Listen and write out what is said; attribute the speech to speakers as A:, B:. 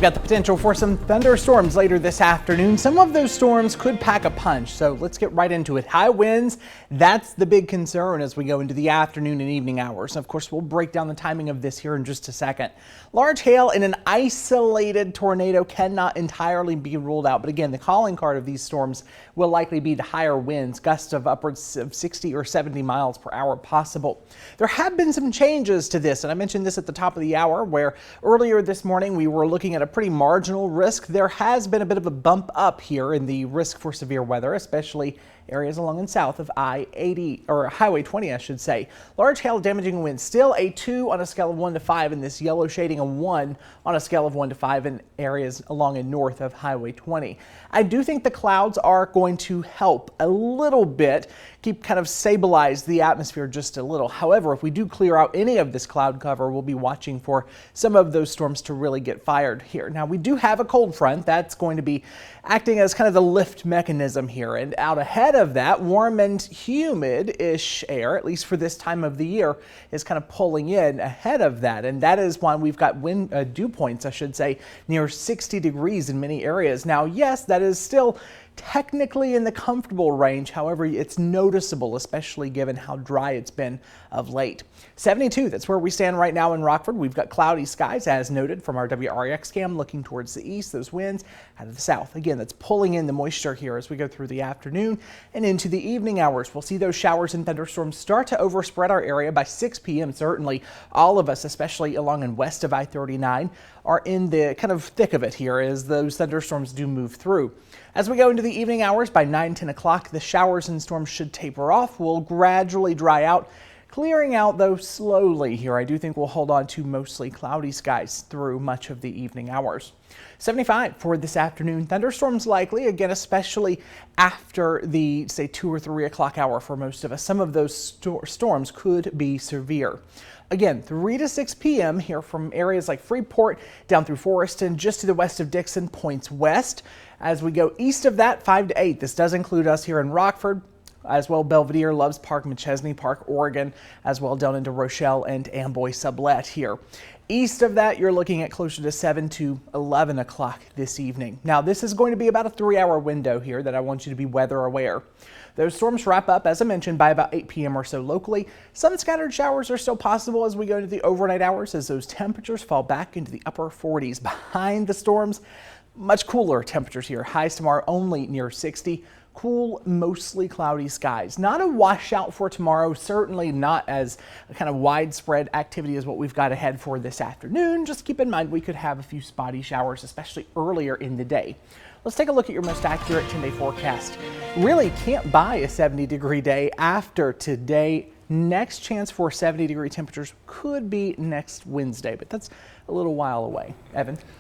A: We've got the potential for some thunderstorms later this afternoon. Some of those storms could pack a punch, so let's get right into it. High winds, that's the big concern as we go into the afternoon and evening hours. And of course, we'll break down the timing of this here in just a second. Large hail and an isolated tornado cannot entirely be ruled out, but again, the calling card of these storms will likely be the higher winds, gusts of upwards of 60 or 70 miles per hour possible. There have been some changes to this, and I mentioned this at the top of the hour, where earlier this morning we were looking at a pretty marginal risk. There has been a bit of a bump up here in the risk for severe weather, especially areas along and south of I-80 or Highway 20, I should say. Large hail damaging winds, still a 2 on a scale of 1 to 5 in this yellow shading, a 1 on a scale of 1 to 5 in areas along and north of Highway 20. I do think the clouds are going to help a little bit, kind of stabilize the atmosphere just a little. However, if we do clear out any of this cloud cover, we'll be watching for some of those storms to really get fired here. Now, we do have a cold front that's going to be acting as kind of the lift mechanism here, and out ahead of that, warm and humid-ish air, at least for this time of the year, is kind of pulling in ahead of that, and that is why we've got dew points, I should say, near 60 degrees in many areas. Now, yes, that is still technically in the comfortable range. However, it's noticeable, especially given how dry it's been of late. 72, that's where we stand right now in Rockford. We've got cloudy skies, as noted from our WREX cam, looking towards the east. Those winds out of the south. Again, that's pulling in the moisture here as we go through the afternoon and into the evening hours. We'll see those showers and thunderstorms start to overspread our area by 6 p.m. Certainly, all of us, especially along and west of I-39, are in the kind of thick of it here as those thunderstorms do move through. As we go into the evening hours, by 9-10 o'clock, the showers and storms should taper off. We'll gradually dry out, clearing out though slowly here. I do think we'll hold on to mostly cloudy skies through much of the evening hours. 75 for this afternoon. Thunderstorms likely, again, especially after the, say, 2 or 3 o'clock hour for most of us. Some of those storms could be severe. Again, 3 to 6 p.m. here from areas like Freeport down through Forreston, just to the west of Dixon, points west. As we go east of that, 5 to 8. This does include us here in Rockford, as well Belvedere, Loves Park, McChesney Park, Oregon, as well down into Rochelle and Amboy Sublette here. East of that, you're looking at closer to 7 to 11 o'clock this evening. Now, this is going to be about a 3-hour window here that I want you to be weather aware. Those storms wrap up, as I mentioned, by about 8 p.m. or so locally. Some scattered showers are still possible as we go into the overnight hours, as those temperatures fall back into the upper 40s. Behind the storms, much cooler temperatures here. Highs tomorrow only near 60. Cool, mostly cloudy skies. Not a washout for tomorrow, certainly not as a kind of widespread activity as what we've got ahead for this afternoon. Just keep in mind we could have a few spotty showers, especially earlier in the day. Let's take a look at your most accurate 10-day forecast. Really can't buy a 70-degree day after today. Next chance for 70-degree temperatures could be next Wednesday, but that's a little while away. Evan?